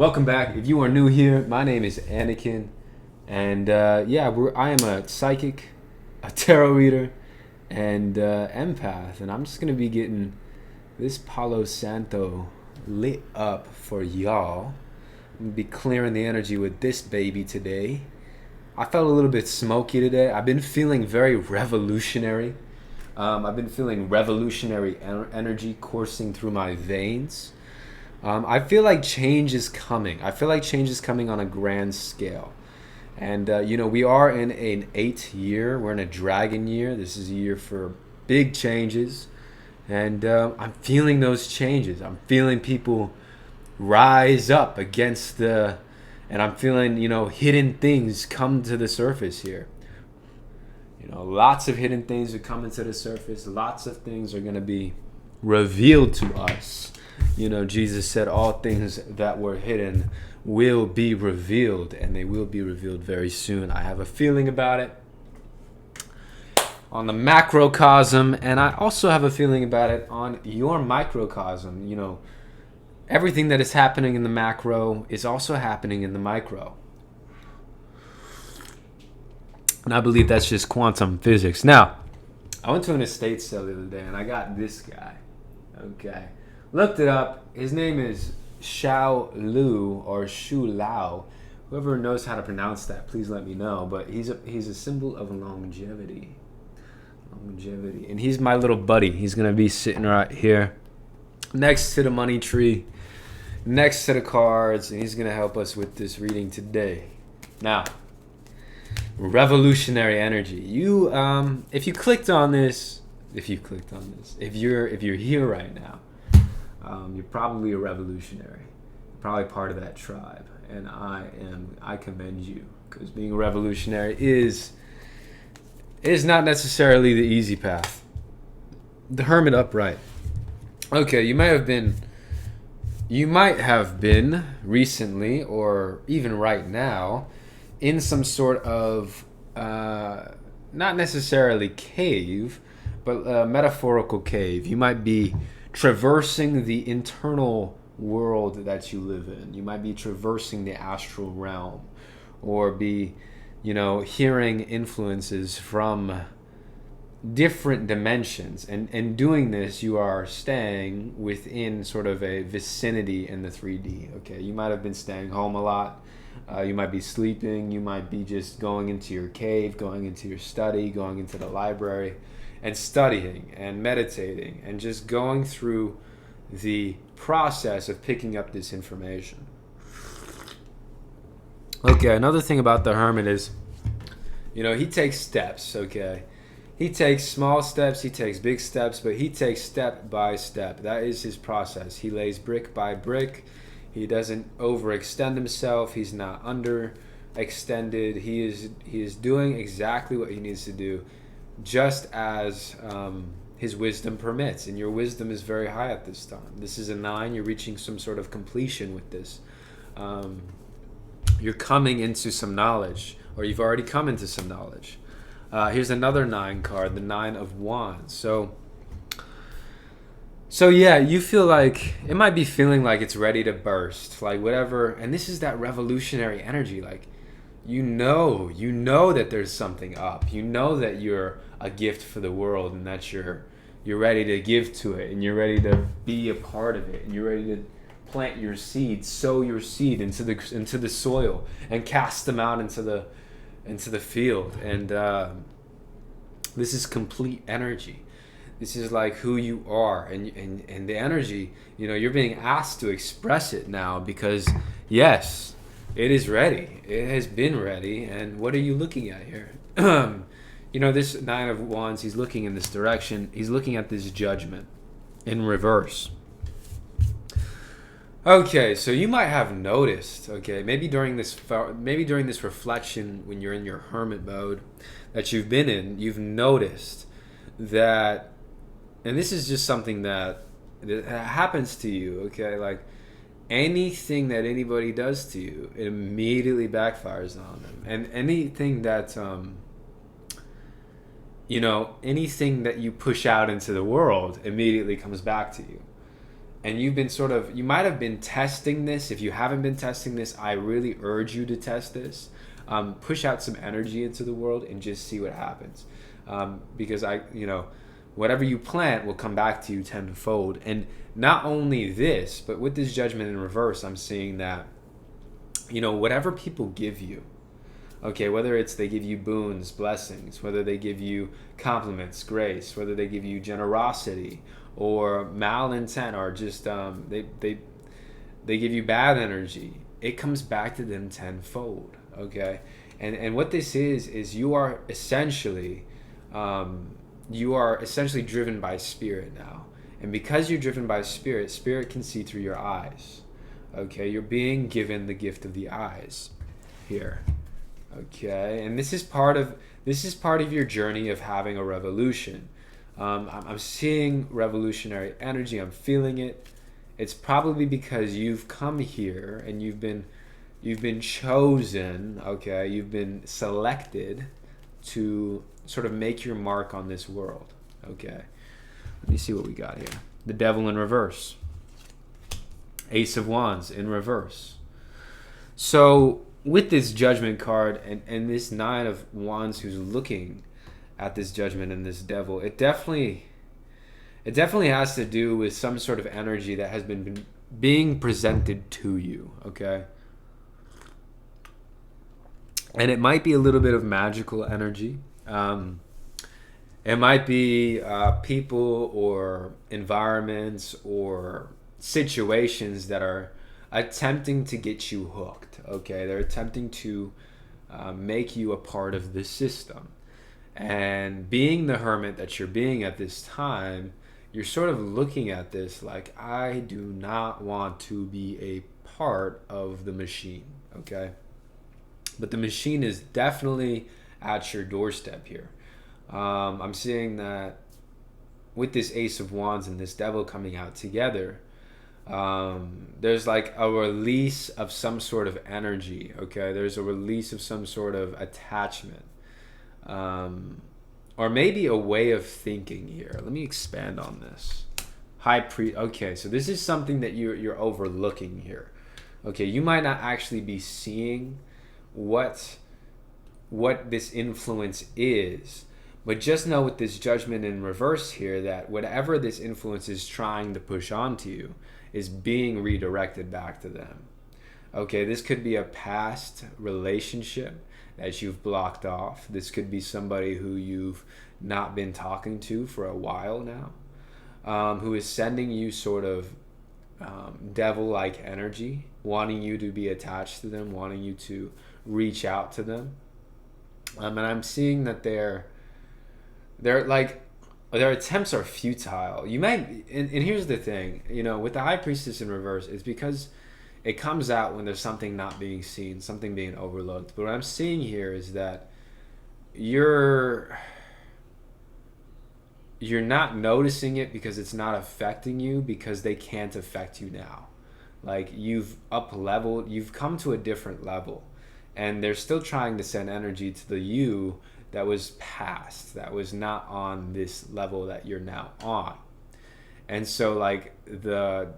Welcome back. If you are new here, my name is Anakin, and I am a psychic, a tarot reader, and empath, and I'm just gonna be getting this Palo Santo lit up for y'all. I'm gonna be clearing the energy with this baby today. I felt a little bit smoky today. I've been feeling very revolutionary. I've been feeling revolutionary energy coursing through my veins. I feel like change is coming. I feel like change is coming on a grand scale. And, we are in an 8th year. We're in a dragon year. This is a year for big changes. And I'm feeling those changes. I'm feeling people rise up against and I'm feeling, hidden things come to the surface here. Lots of hidden things are coming to the surface. Lots of things are going to be revealed to us. Jesus said all things that were hidden will be revealed, and they will be revealed very soon. I have a feeling about it on the macrocosm, and I also have a feeling about it on your microcosm. Everything that is happening in the macro is also happening in the micro. And I believe that's just quantum physics. Now, I went to an estate sale the other day, and I got this guy. Okay. Looked it up. His name is Xiao Lu or Shu Lao. Whoever knows how to pronounce that, please let me know. But he's a symbol of longevity. And he's my little buddy. He's going to be sitting right here next to the money tree, next to the cards, and he's going to help us with this reading today. Now, revolutionary energy. If you're here right now, you're probably a revolutionary. You're probably part of that tribe, and I commend you, because being a revolutionary is not necessarily the easy path. The hermit upright. Okay, you might have been recently, or even right now, in some sort of not necessarily cave, but a metaphorical cave. You might be traversing the internal world that you live in. You might be traversing the astral realm, or be, hearing influences from different dimensions. And doing this, you are staying within sort of a vicinity in the 3D. Okay, you might have been staying home a lot. You might be sleeping. You might be just going into your cave, going into your study, going into the library, and studying and meditating and just going through the process of picking up this information. Okay, another thing about the hermit is, he takes steps, okay? He takes small steps, he takes big steps, but he takes step by step. That is his process. He lays brick by brick. He doesn't overextend himself. He's not underextended. He is doing exactly what he needs to do, just as his wisdom permits. And your wisdom is very high at this time. This is a 9. You're reaching some sort of completion with this. You're coming into some knowledge, or you've already come into some knowledge. Here's another 9 card, the 9 of Wands. So yeah, you feel like it might be feeling like it's ready to burst, like whatever. And this is that revolutionary energy. Like, you know that there's something up. You know that you're a gift for the world, and that you're ready to give to it, and you're ready to be a part of it, and you're ready to plant your seed, sow your seed into the soil, and cast them out into the field. And this is complete energy. This is like who you are, and the energy. You're being asked to express it now, because yes, it is ready. It has been ready. And what are you looking at here? This 9 of Wands, he's looking in this direction. He's looking at this judgment in reverse. Okay, so you might have noticed, maybe during this reflection, when you're in your hermit mode that you've been in, you've noticed that, and this is just something that happens to you, okay? Like, anything that anybody does to you, it immediately backfires on them. And anything that anything that you push out into the world immediately comes back to you. and you've been you might have been testing this. If you haven't been testing this, I really urge you to test this. Push out some energy into the world and just see what happens. Because whatever you plant will come back to you tenfold. And not only this, but with this judgment in reverse, I'm seeing that, whatever people give you, okay, whether it's they give you boons, blessings, whether they give you compliments, grace, whether they give you generosity or malintent, or just they give you bad energy, it comes back to them tenfold, okay? And what this is you are essentially driven by spirit now. And because you're driven by spirit, spirit can see through your eyes. Okay, you're being given the gift of the eyes here. Okay, and this is part of your journey of having a revolution. I'm seeing revolutionary energy. I'm feeling it. It's probably because you've come here and you've been chosen. Okay, you've been selected to sort of make your mark on this world. Okay, let me see what we got here. The Devil in reverse. Ace of Wands in reverse. So with this Judgment card and this Nine of Wands who's looking at this Judgment and this Devil, it definitely has to do with some sort of energy that has been being presented to you, okay? And it might be a little bit of magical energy. It might be people or environments or situations that are attempting to get you hooked, okay? They're attempting to make you a part of the system. And being the hermit that you're being at this time, you're sort of looking at this like, I do not want to be a part of the machine, okay? But the machine is definitely at your doorstep here. I'm seeing that with this Ace of Wands and this Devil coming out together, there's like a release of some sort of energy, okay? There's a release of some sort of attachment. Or maybe a way of thinking here. Let me expand on this. High Priest. Okay, so this is something that you're overlooking here. Okay, you might not actually be seeing what this influence is, but just know with this Judgment in reverse here that whatever this influence is trying to push onto you is being redirected back to them. Okay, this could be a past relationship that you've blocked off. This could be somebody who you've not been talking to for a while now, who is sending you sort of devil-like energy, wanting you to be attached to them, wanting you to reach out to them. And I'm seeing that they're like, their attempts are futile. You might, and here's the thing, with the High Priestess in reverse, it's because it comes out when there's something not being seen, something being overlooked. But what I'm seeing here is that you're not noticing it because it's not affecting you, because they can't affect you now. Like, you've up-leveled, you've come to a different level, and they're still trying to send energy to the you that was past, that was not on this level that you're now on. And so like the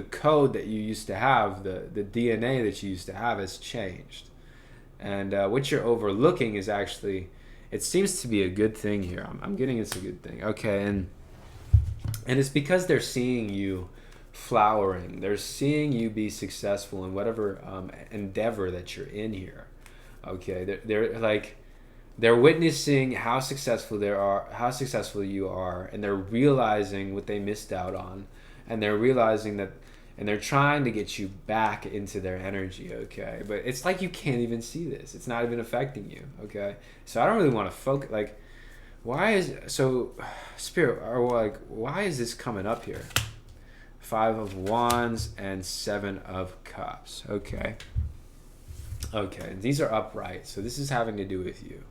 code that you used to have, the DNA that you used to have has changed. And what you're overlooking is actually, it seems to be a good thing here. I'm getting it's a good thing. Okay, and it's because they're seeing you flowering. They're seeing you be successful in whatever endeavor that you're in here. Okay, they're witnessing how successful you are, and they're realizing what they missed out on, and they're realizing that, and they're trying to get you back into their energy, okay? But it's like you can't even see this. It's not even affecting you, okay? So I don't really want to focus, like, Spirit, or like, why is this coming up here? 5 of Wands and 7 of Cups, okay? Okay, these are upright, so this is having to do with you.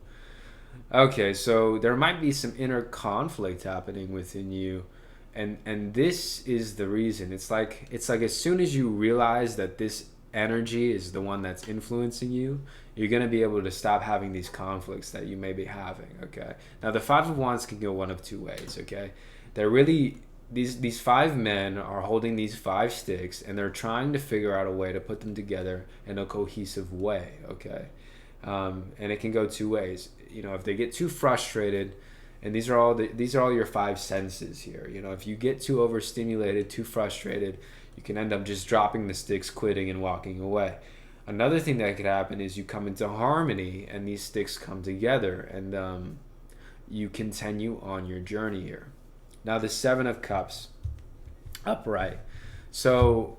Okay, so there might be some inner conflict happening within you, and this is the reason. It's like as soon as you realize that this energy is the one that's influencing you, you're going to be able to stop having these conflicts that you may be having, okay? Now, the 5 of Wands can go one of two ways, okay? They're really these five men are holding these five sticks, and they're trying to figure out a way to put them together in a cohesive way. Okay, and it can go two ways. You know, if they get too frustrated, and these are all your five senses here. You know, if you get too overstimulated, too frustrated, you can end up just dropping the sticks, quitting, and walking away. Another thing that could happen is you come into harmony, and these sticks come together, and you continue on your journey here. Now the Seven of Cups, upright. So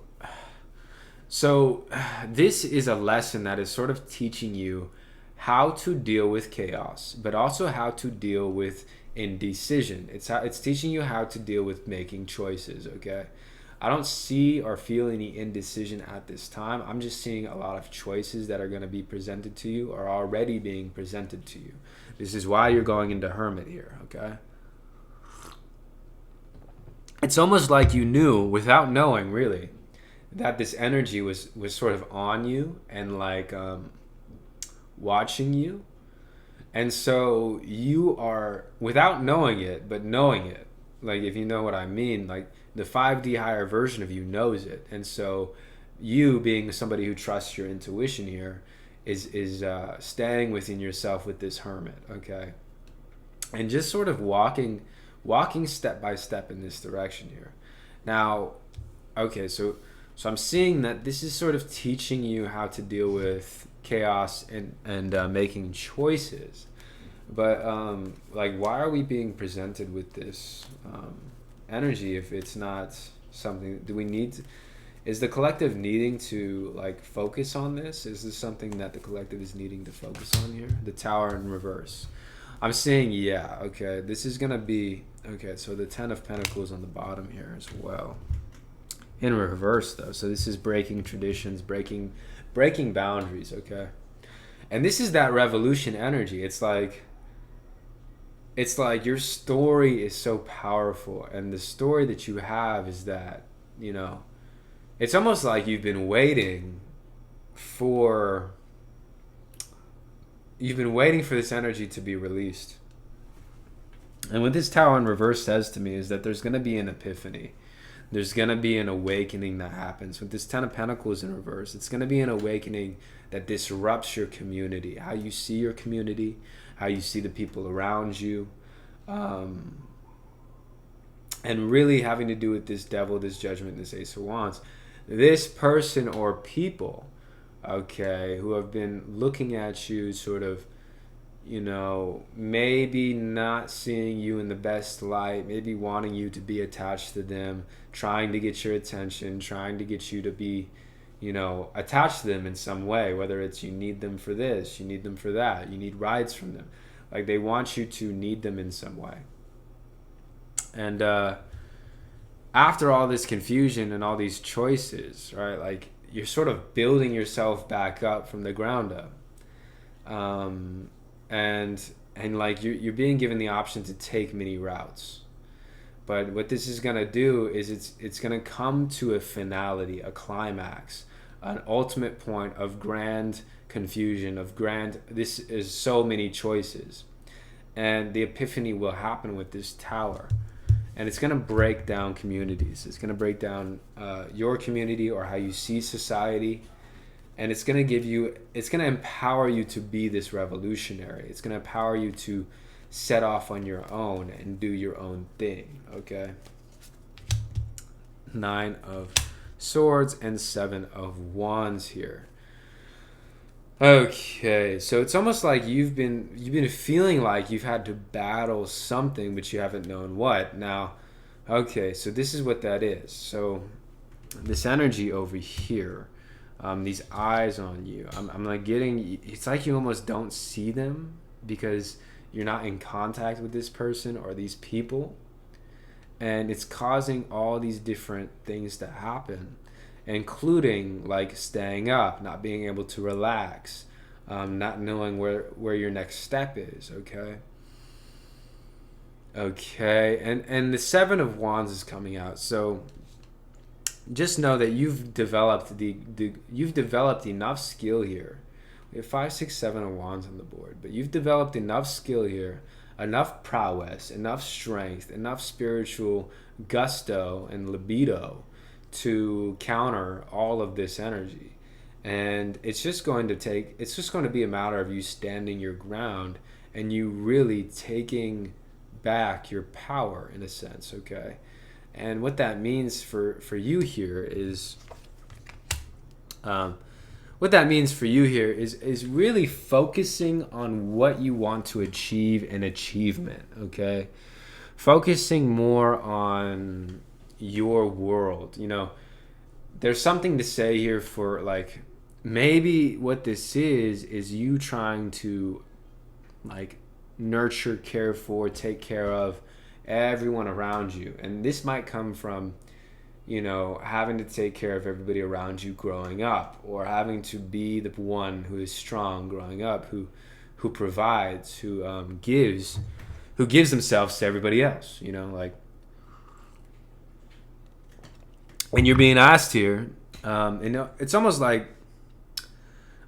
this is a lesson that is sort of teaching you how to deal with chaos, but also how to deal with indecision. It's teaching you how to deal with making choices, okay? I don't see or feel any indecision at this time. I'm just seeing a lot of choices that are going to be presented to you or already being presented to you. This is why you're going into hermit here, okay? It's almost like you knew, without knowing really, that this energy was sort of on you and like watching you. And so you are, without knowing it, but knowing it, like if you know what I mean, like the 5D higher version of you knows it. And so you, being somebody who trusts your intuition here, is staying within yourself with this hermit, okay? And just sort of walking step by step in this direction here. Now, okay, so I'm seeing that this is sort of teaching you how to deal with chaos and making choices. But like, why are we being presented with this energy if it's not something? Do we need to, is the collective needing to like focus on this? Is this something that the collective is needing to focus on here? The Tower in reverse. I'm saying, yeah, okay, this is gonna be, okay, so the Ten of Pentacles on the bottom here as well. In reverse though, so this is breaking traditions, breaking boundaries, okay? And this is that revolution energy. It's like your story is so powerful, and the story that you have is that, you know, it's almost like you've been waiting for this energy to be released. And what this Tower in reverse says to me is that there's going to be an epiphany. There's going to be an awakening that happens. With this Ten of Pentacles in reverse, it's going to be an awakening that disrupts your community, how you see your community, how you see the people around you, and really having to do with this Devil, this Judgment, this Ace of Wands. This person or people, okay, who have been looking at you sort of, you know, maybe not seeing you in the best light, maybe wanting you to be attached to them, trying to get your attention, trying to get you to be, you know, attached to them in some way, whether it's you need them for this, you need them for that, you need rides from them. Like they want you to need them in some way. And after all this confusion and all these choices, right, like you're sort of building yourself back up from the ground up. And like you're being given the option to take many routes. But what this is going to do is it's going to come to a finality, a climax, an ultimate point of grand confusion, this is so many choices. And the epiphany will happen with this Tower. And it's going to break down communities. It's going to break down your community or how you see society. And it's going to empower you to be this revolutionary. It's going to empower you to set off on your own and do your own thing, okay? 9 of Swords and 7 of Wands here. Okay, so it's almost like you've been feeling like you've had to battle something, but you haven't known what. Now, okay, so this is what that is. So this energy over here, these eyes on you, I'm like getting, it's like you almost don't see them because you're not in contact with this person or these people, and it's causing all these different things to happen, including like staying up, not being able to relax, not knowing where your next step is, okay? Okay, and the 7 of Wands is coming out, so just know that you've developed enough skill here. We have 5, 6, 7 of Wands on the board, but you've developed enough skill here enough prowess, enough strength, enough spiritual gusto and libido to counter all of this energy. And it's just going to be a matter of you standing your ground and you really taking back your power in a sense, okay? And what that means for you here is, is really focusing on what you want to achieve in achievement, okay? Focusing more on your world. There's something to say here for, like, maybe what this is you trying to, like, nurture, care for, take care of everyone around you. And this might come from, having to take care of everybody around you growing up, or having to be the one who is strong growing up, who provides, who gives themselves to everybody else, like. And you're being asked here, it's almost like,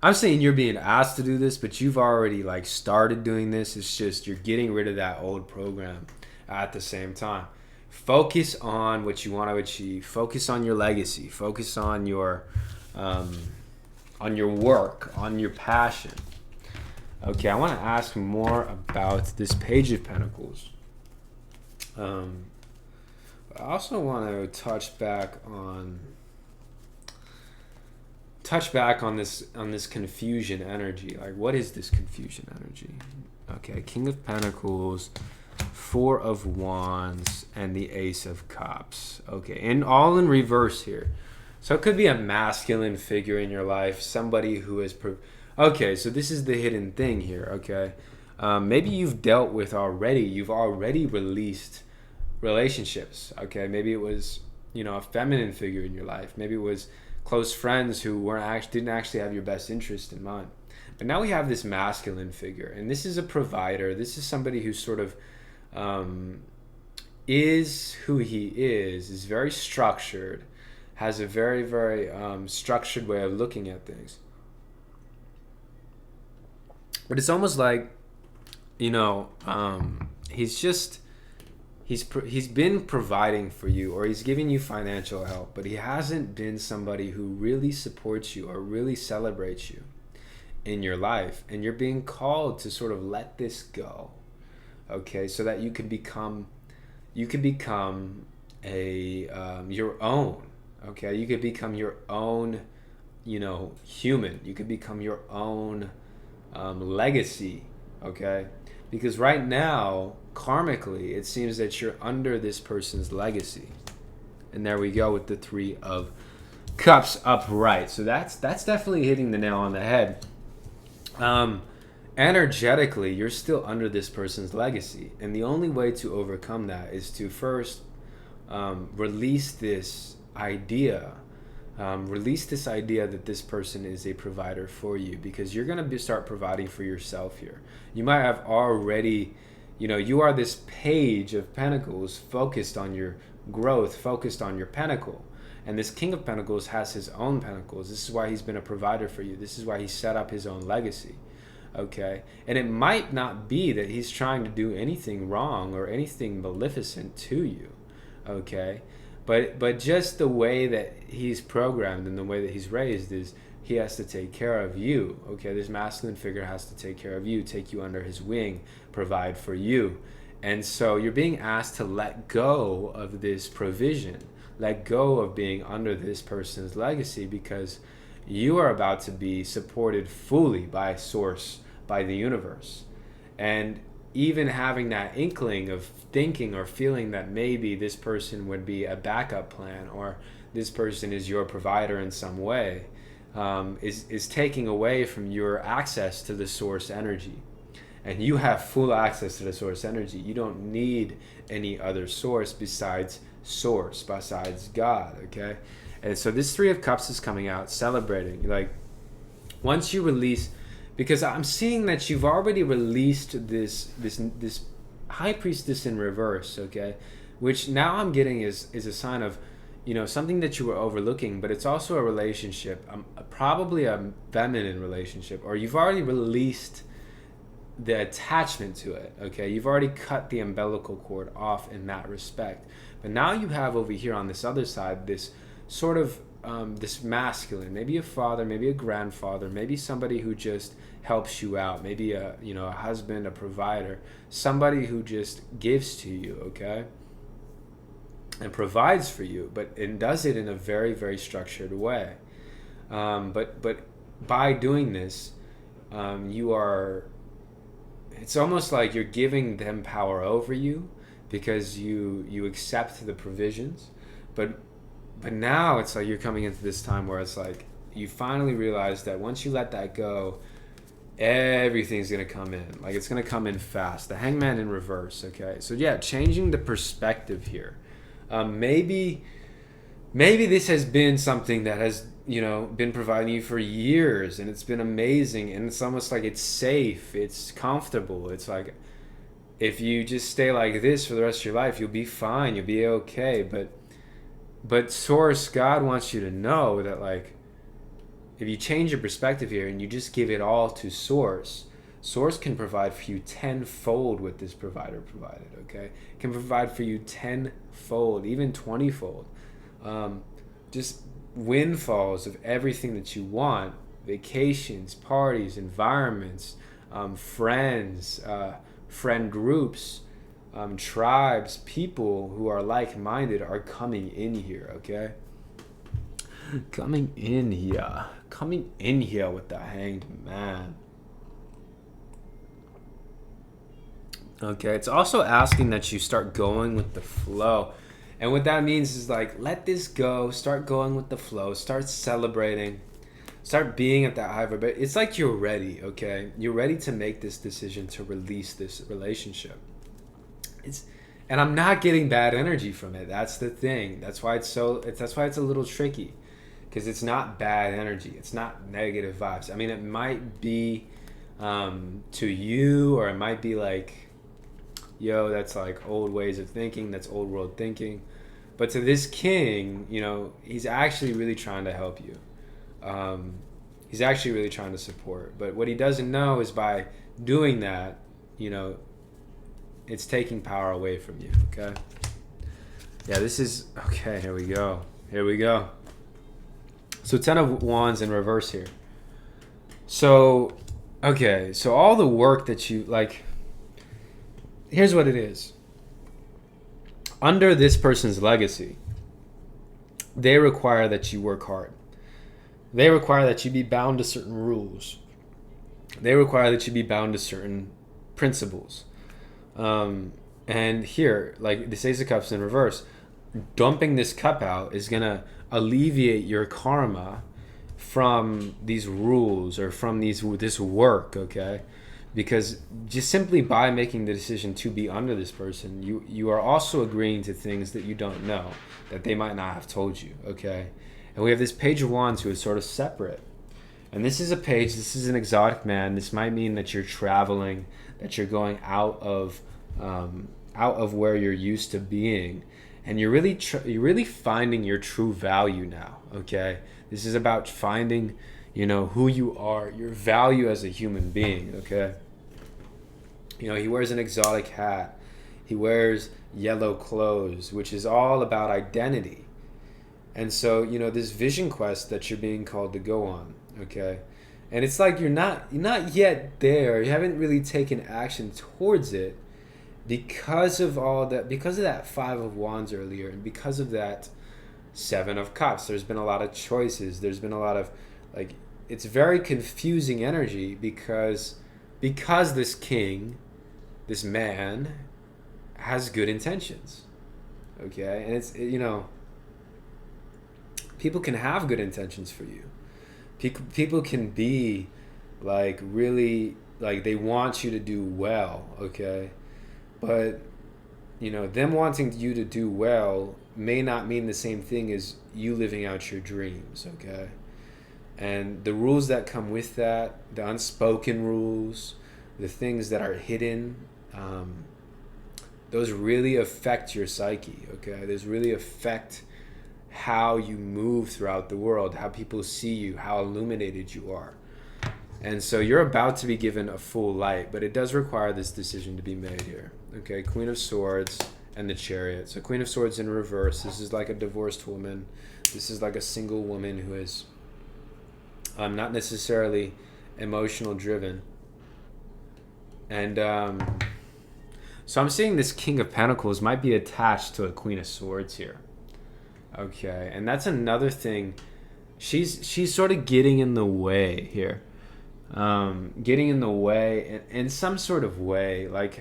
I'm saying you're being asked to do this, but you've already, like, started doing this. It's just you're getting rid of that old program at the same time. Focus on what you want to achieve. Focus on your legacy. Focus on your work, on your passion. Okay, I want to ask more about this Page of Pentacles. I also want to touch back on this confusion energy. Like, what is this confusion energy? Okay, King of Pentacles, Four of Wands, and the Ace of Cups. Okay, and all in reverse here. So it could be a masculine figure in your life, somebody who is... Okay, so this is the hidden thing here, okay? Maybe you've already released relationships, okay? Maybe it was, a feminine figure in your life. Maybe it was close friends who didn't actually have your best interest in mind. But now we have this masculine figure, and this is a provider. This is somebody who sort of is who he is very structured, has a very, very structured way of looking at things. But it's almost like, he's been providing for you, or he's giving you financial help, but he hasn't been somebody who really supports you or really celebrates you in your life. And you're being called to sort of let this go, okay, so that you could become your own, okay? You could become your own, human. You could become your own legacy, okay? Because right now, karmically, it seems that you're under this person's legacy. And there we go with the Three of Cups upright. So that's definitely hitting the nail on the head. Energetically, you're still under this person's legacy. And the only way to overcome that is to first release this idea. Release this idea that this person is a provider for you, because you're going to start providing for yourself here. You might have already, you are this Page of Pentacles focused on your growth, focused on your pentacle. And this King of Pentacles has his own pentacles. This is why he's been a provider for you. This is why he set up his own legacy. Okay? And it might not be that he's trying to do anything wrong or anything maleficent to you. Okay? But just the way that he's programmed and the way that he's raised is he has to take care of you. Okay, this masculine figure has to take care of you, take you under his wing, provide for you. And so you're being asked to let go of this provision, let go of being under this person's legacy, because you are about to be supported fully by Source, by the universe. And even having that inkling of thinking or feeling that maybe this person would be a backup plan, or this person is your provider in some way, is taking away from your access to the source energy. And you have full access to the source energy. You don't need any other source besides God, okay? And so this Three of Cups is coming out, celebrating. Like, once you release... Because I'm seeing that you've already released this High Priestess in reverse, okay? Which now I'm getting is a sign of, something that you were overlooking, but it's also a relationship, probably a feminine relationship, or you've already released the attachment to it. Okay, you've already cut the umbilical cord off in that respect, but now you have over here on this other side this sort of this masculine, maybe a father, maybe a grandfather, maybe somebody who just helps you out, maybe a a husband, a provider, somebody who just gives to you, okay, and provides for you, but it does it in a very, very structured way. But by doing this, you are. It's almost like you're giving them power over you because you accept the provisions, but now it's like you're coming into this time where it's like you finally realize that once you let that go, everything's gonna come in. Like it's gonna come in fast. The Hangman in reverse. Okay, so yeah, changing the perspective here. Maybe this has been something that has been providing you for years, and it's been amazing, and it's almost like it's safe, it's comfortable. It's like if you just stay like this for the rest of your life, you'll be fine, you'll be okay. But Source, God wants you to know that, like, if you change your perspective here and you just give it all to Source, Source can provide for you tenfold what this provider provided, okay? It can provide for you tenfold, even 20-fold. Just windfalls of everything that you want: vacations, parties, environments, friends, friend groups, tribes, people who are like-minded are coming in here, okay? Coming in here with the Hanged Man. Okay, it's also asking that you start going with the flow. And what that means is, like, let this go, start going with the flow, start celebrating, start being at that high vibration. It's like you're ready, okay? You're ready to make this decision to release this relationship. And I'm not getting bad energy from it. That's the thing. That's why it's a little tricky, because it's not bad energy. It's not negative vibes. I mean, it might be to you, or it might be like, yo, that's like old ways of thinking, that's old world thinking. But to this king, he's actually really trying to help you. He's actually really trying to support. But what he doesn't know is by doing that, it's taking power away from you, okay? Yeah, this is, okay, here we go. So 10 of Wands in reverse here. So, okay, so all the work that you, like, here's what it is. Under this person's legacy, they require that you work hard. They require that you be bound to certain rules. They require that you be bound to certain principles. And here, like this Ace of Cups in reverse, dumping this cup out is going to alleviate your karma from these rules or from this work, okay? Because just simply by making the decision to be under this person, you are also agreeing to things that you don't know, that they might not have told you, okay? And we have this Page of Wands who is sort of separate. And this is an exotic man. This might mean that you're traveling, that you're going out of where you're used to being. And you're really finding your true value now, okay? This is about finding, who you are, your value as a human being, okay? He wears an exotic hat. He wears yellow clothes, which is all about identity. And so, this vision quest that you're being called to go on, okay? And it's like you're not yet there. You haven't really taken action towards it because of that 5 of Wands earlier, and because of that 7 of Cups. There's been a lot of choices. There's been a lot of, like, it's very confusing energy because this king, this man, has good intentions, okay? And it's, people can have good intentions for you. People can be, like, really, like, they want you to do well, okay? But, them wanting you to do well may not mean the same thing as you living out your dreams, okay? And the rules that come with that, the unspoken rules, the things that are hidden, those really affect your psyche, okay? Those really affect how you move throughout the world, how people see you, how illuminated you are. And so you're about to be given a full light, but it does require this decision to be made here. Okay, Queen of Swords and the Chariot. So Queen of Swords in reverse. This is like a divorced woman. This is like a single woman who is not necessarily emotional driven. And so I'm seeing this King of Pentacles might be attached to a Queen of Swords here. Okay, and that's another thing. She's sort of getting in the way here. Getting in the way in some sort of way. Like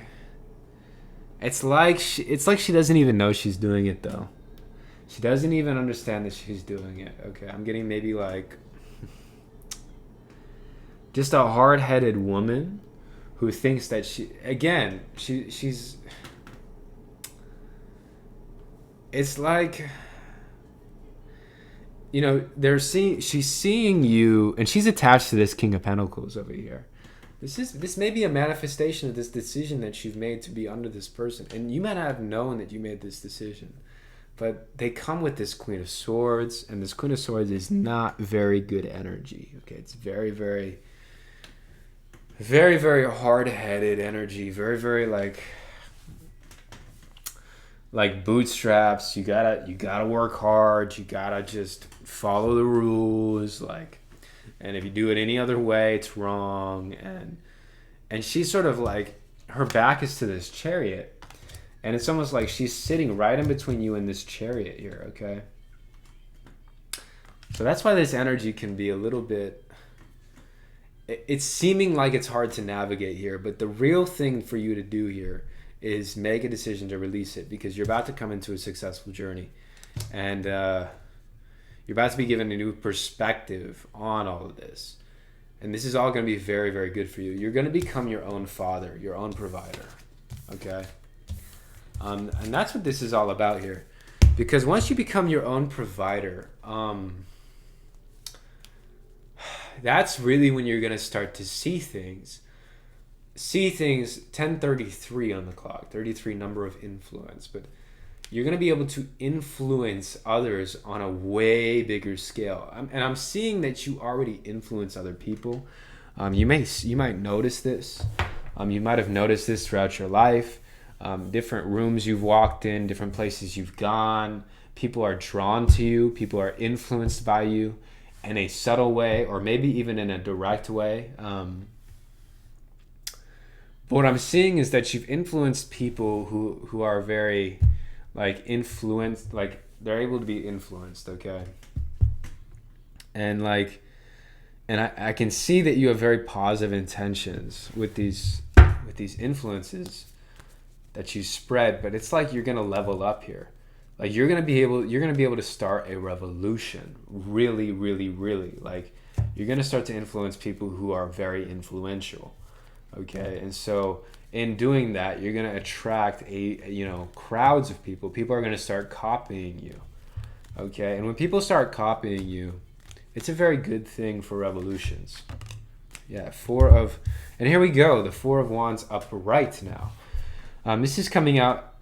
it's like she doesn't even know she's doing it though. She doesn't even understand that she's doing it. Okay, I'm getting maybe like just a hard-headed woman who thinks that she's it's like, you know, she's seeing you, and she's attached to this King of Pentacles over here. This may be a manifestation of this decision that you've made to be under this person, and you might not have known that you made this decision, but they come with this Queen of Swords, and this Queen of Swords is not very good energy. Okay, it's very, very, very, very hard-headed energy. Very, very like bootstraps. You gotta work hard. You gotta just follow the rules. And if you do it any other way, it's wrong. And she's sort of like, her back is to this Chariot, and it's almost like she's sitting right in between you and this Chariot here. Okay. So that's why this energy can be a little bit. It's seeming like it's hard to navigate here, but the real thing for you to do here is make a decision to release it, because you're about to come into a successful journey, and you're about to be given a new perspective on all of this, and this is all going to be very, very good for you. You're going to become your own father, your own provider. Okay, and that's what this is all about here, because once you become your own provider, that's really when you're going to start to see things 1033 on the clock, 33 number of influence, but you're going to be able to influence others on a way bigger scale. And I'm seeing that you already influence other people. You might notice this. You might have noticed this throughout your life. Different rooms you've walked in, different places you've gone. People are drawn to you. People are influenced by you in a subtle way, or maybe even in a direct way. But what I'm seeing is that you've influenced people who are very influenced, they're able to be influenced. Okay. And I can see that you have very positive intentions with these influences that you spread, but it's like you're going to level up here. Like you're going to be able to start a revolution really, really, really. Like you're going to start to influence people who are very influential. Okay. And so in doing that, you're going to attract crowds of people. People are going to start copying you. Okay. And when people start copying you, it's a very good thing for revolutions. Yeah. And here we go. The Four of Wands upright now. This is coming out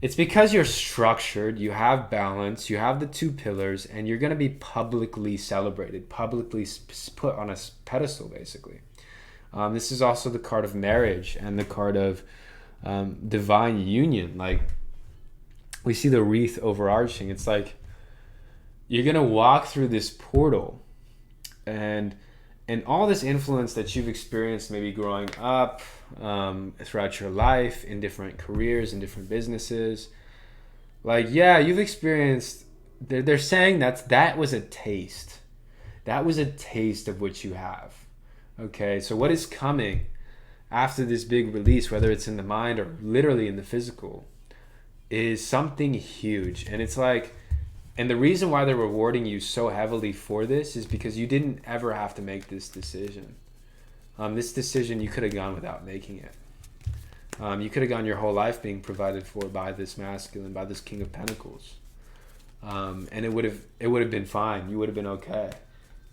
it's because you're structured, you have balance, you have the two pillars, and you're going to be publicly celebrated, publicly put on a pedestal, basically. This is also the card of marriage and the card of divine union. Like we see the wreath overarching. It's like you're going to walk through this portal, and all this influence that you've experienced maybe growing up, throughout your life, in different careers, in different businesses. You've experienced, they're saying that was a taste. That was a taste of what you have. Okay, so what is coming after this big release, whether it's in the mind or literally in the physical, is something huge. And it's and the reason why they're rewarding you so heavily for this is because you didn't ever have to make this decision. This decision you could have gone without making it. You could have gone your whole life being provided for by this masculine, by this King of Pentacles, and it would have been fine. You would have been okay.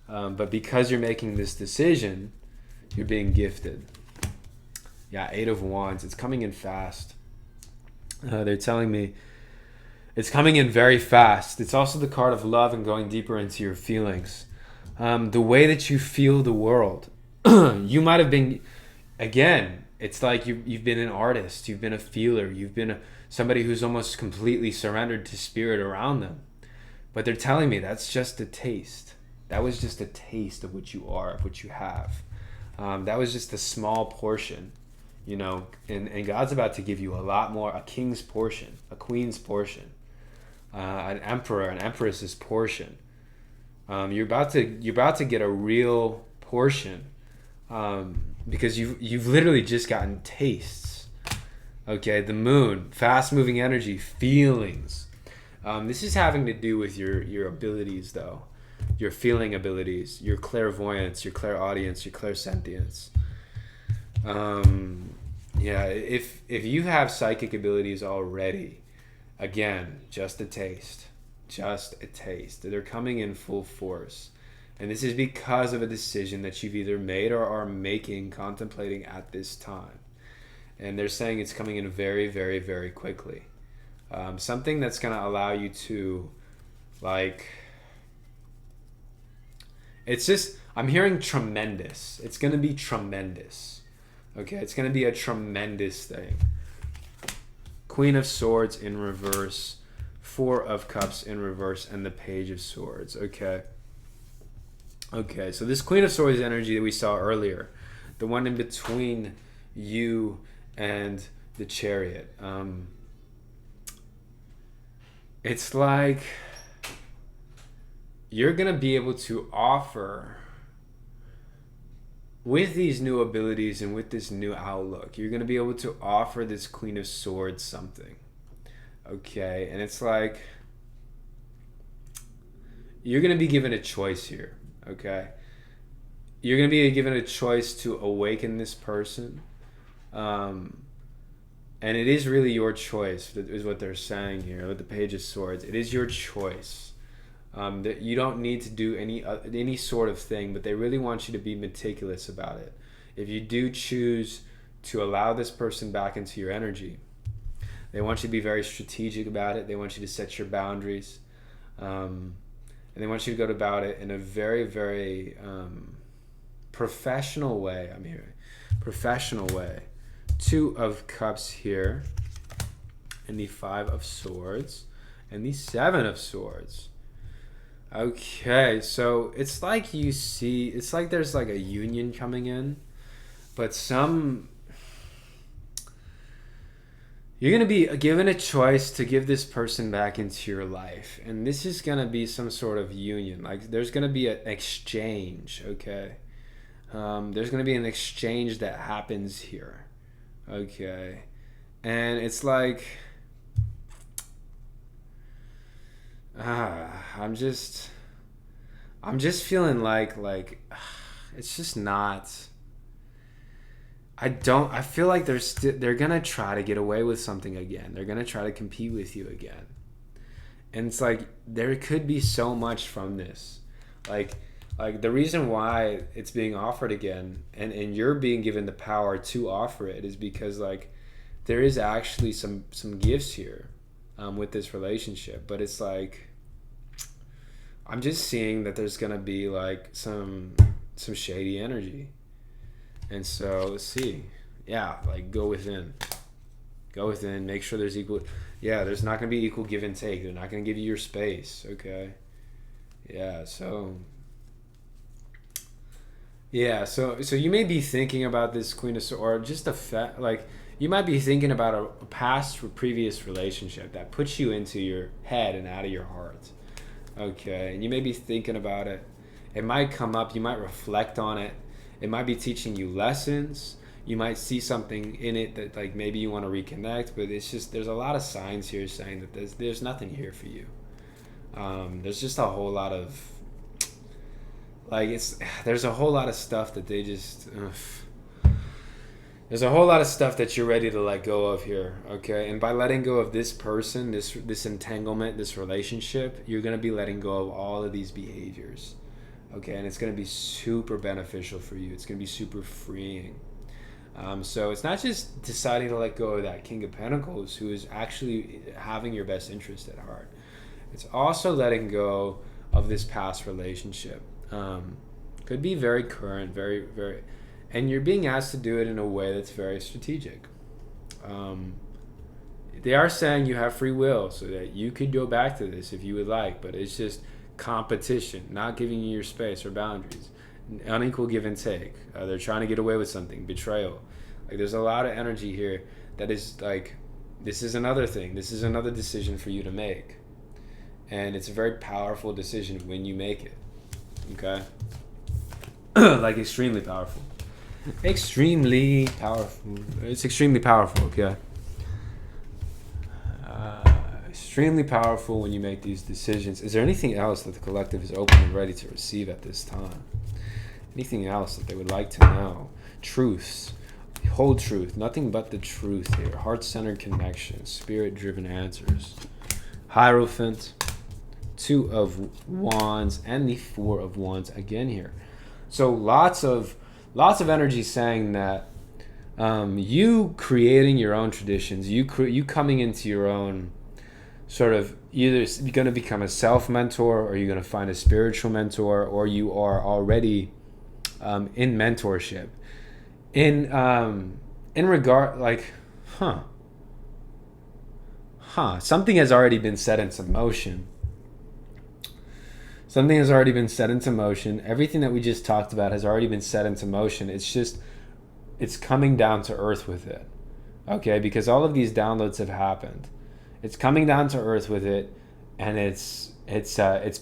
But because you're making this decision, you're being gifted. Yeah, Eight of Wands. It's coming in fast. They're telling me it's coming in very fast. It's also the card of love and going deeper into your feelings. The way that you feel the world. You might have been, again, it's like you've been an artist, you've been a feeler, you've been somebody who's almost completely surrendered to spirit around them. But they're telling me that's just a taste. That was just a taste of what you are, of what you have. That was just a small portion, and God's about to give you a lot more, a king's portion, a queen's portion, an emperor, an empress's portion. You're about to get a real portion, because you've literally just gotten tastes. Okay, the moon, fast moving energy, feelings. This is having to do with your abilities, though, your feeling abilities, your clairvoyance, your clairaudience, your clairsentience. If you have psychic abilities already, again, just a taste. Just a taste. They're coming in full force. And this is because of a decision that you've either made or are making, contemplating at this time. And they're saying it's coming in very, very, very quickly. Something that's going to allow you to, it's just, I'm hearing tremendous. It's going to be tremendous. Okay, it's going to be a tremendous thing. Queen of Swords in reverse, Four of Cups in reverse, and the Page of Swords. Okay, so this Queen of Swords energy that we saw earlier, the one in between you and the Chariot, it's like you're going to be able to offer, with these new abilities and with this new outlook, you're going to be able to offer this Queen of Swords something. Okay, and it's like you're going to be given a choice here. Okay, you're going to be given a choice to awaken this person, and it is really your choice, is what they're saying here with the Page of Swords. It is your choice. That you don't need to do any sort of thing, but they really want you to be meticulous about it. If you do choose to allow this person back into your energy, they want you to be very strategic about it. They want you to set your boundaries, and they want you to go about it in a very, very professional way. I'm hearing professional way. Two of Cups here, and the Five of Swords, and the Seven of Swords. Okay, so it's like it's like there's like a union coming in, but you're going to be given a choice to give this person back into your life, and this is going to be some sort of union. Like there's going to be an exchange, okay? There's going to be an exchange that happens here, okay? And it's like, I'm just feeling like it's just not. I feel like they're gonna try to get away with something again. They're gonna try to compete with you again, and it's like there could be so much from this, like the reason why it's being offered again, and you're being given the power to offer it, is because like there is actually some gifts here, with this relationship, but it's like I'm just seeing that there's gonna be like some shady energy. And so let's see. Yeah, like go within, make sure there's equal. Yeah, there's not gonna be equal give and take. They're not gonna give you your space. Okay. So you may be thinking about this Queen of Swords, or just like you might be thinking about a past or previous relationship that puts you into your head and out of your heart. Okay, and you may be thinking about it. It might come up. You might reflect on it. It might be teaching you lessons. You might see something in it that like maybe you want to reconnect, but it's just there's a lot of signs here saying that there's nothing here for you. There's just a whole lot of there's a whole lot of stuff that they just. There's a whole lot of stuff that you're ready to let go of here, okay? And by letting go of this person, this entanglement, this relationship, you're going to be letting go of all of these behaviors, okay? And it's going to be super beneficial for you. It's going to be super freeing. So it's not just deciding to let go of that King of Pentacles, who is actually having your best interest at heart. It's also letting go of this past relationship. Could be very current, very, and you're being asked to do it in a way that's very strategic. They are saying you have free will, so that you could go back to this if you would like, but it's just competition, not giving you your space or boundaries, unequal give and take. They're trying to get away with something, betrayal. Like, there's a lot of energy here that is like, this is another thing. This is another decision for you to make, and it's a very powerful decision when you make it. Okay, like extremely powerful. Extremely powerful. It's extremely powerful. Okay. Extremely powerful when you make these decisions. Is there anything else that the collective is open and ready to receive at this time? Anything else that they would like to know? Truths. Whole truth. Nothing but the truth here. Heart-centered connection. Spirit-driven answers. Hierophant. 2 of Wands and the 4 of Wands again here. So lots of energy saying that you creating your own traditions, you coming into your own sort of, either you're going to become a self-mentor, or you're going to find a spiritual mentor, or you are already in mentorship. In regard, like, something has already been set into motion. Something has already been set into motion. Everything that we just talked about has already been set into motion. It's coming down to earth with it. Okay, because all of these downloads have happened. It's coming down to earth with it, and it's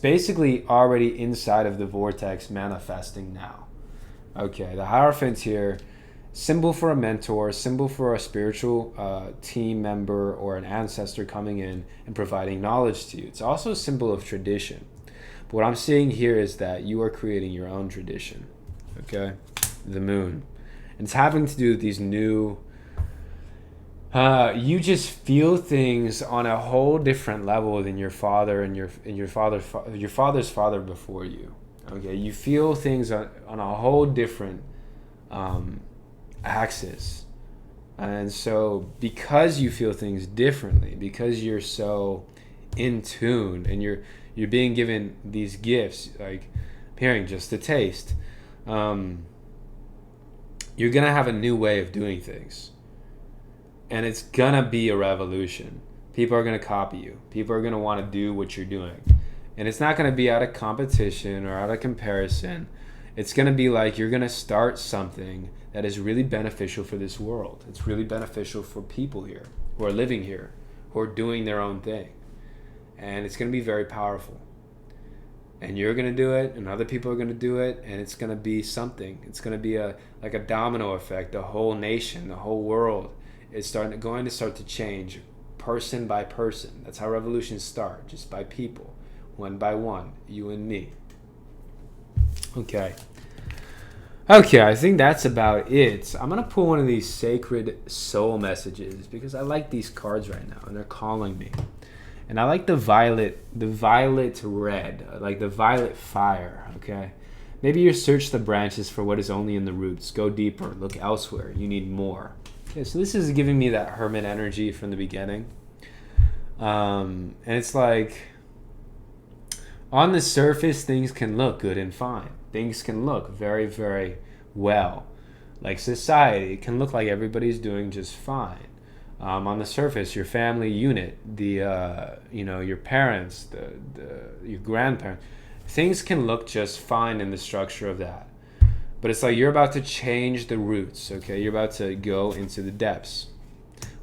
basically already inside of the vortex, manifesting now. Okay, the Hierophant here, symbol for a mentor, symbol for a spiritual team member or an ancestor coming in and providing knowledge to you. It's also a symbol of tradition. But what I'm seeing here is that you are creating your own tradition. Okay, the Moon. And it's having to do with these new, you just feel things on a whole different level than your father and your father's father before you. Okay, you feel things on a whole different axis. And so because you feel things differently, because you're so in tune, and you're being given these gifts, like appearing just to taste, you're gonna have a new way of doing things, and it's gonna be a revolution. People are gonna copy you. People are gonna want to do what you're doing, and it's not gonna be out of competition or out of comparison. It's gonna be like, you're gonna start something that is really beneficial for this world. It's really beneficial for people here who are living here, who are doing their own thing, and it's gonna be very powerful. And you're going to do it, and other people are going to do it, and it's going to be something. It's going to be like a domino effect. The whole nation, the whole world is going to start to change, person by person. That's how revolutions start, just by people, one by one, you and me. Okay, I think that's about it. I'm going to pull one of these sacred soul messages, because I like these cards right now, and they're calling me. And I like the violet red, like the violet fire, okay? Maybe you search the branches for what is only in the roots. Go deeper, look elsewhere. You need more. Okay, so this is giving me that hermit energy from the beginning. And it's like, on the surface, things can look good and fine. Things can look very, very well. Like society, it can look like everybody's doing just fine. On the surface, your family unit, your parents, your grandparents, things can look just fine in the structure of that. But it's like you're about to change the roots, okay? You're about to go into the depths.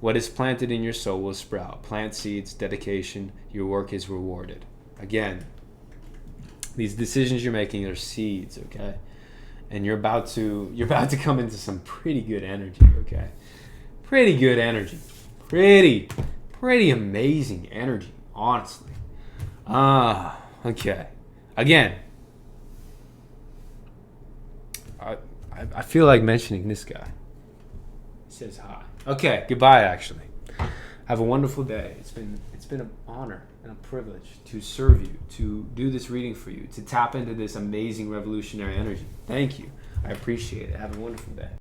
What is planted in your soul will sprout. Plant seeds, dedication, your work is rewarded. Again, these decisions you're making are seeds, okay? And you're about to come into some pretty good energy, okay? Pretty good energy. Pretty amazing energy, honestly. Okay. Again, I feel like mentioning this guy. He says hi. Okay, goodbye, actually. Have a wonderful day. It's been an honor and a privilege to serve you, to do this reading for you, to tap into this amazing revolutionary energy. Thank you. I appreciate it. Have a wonderful day.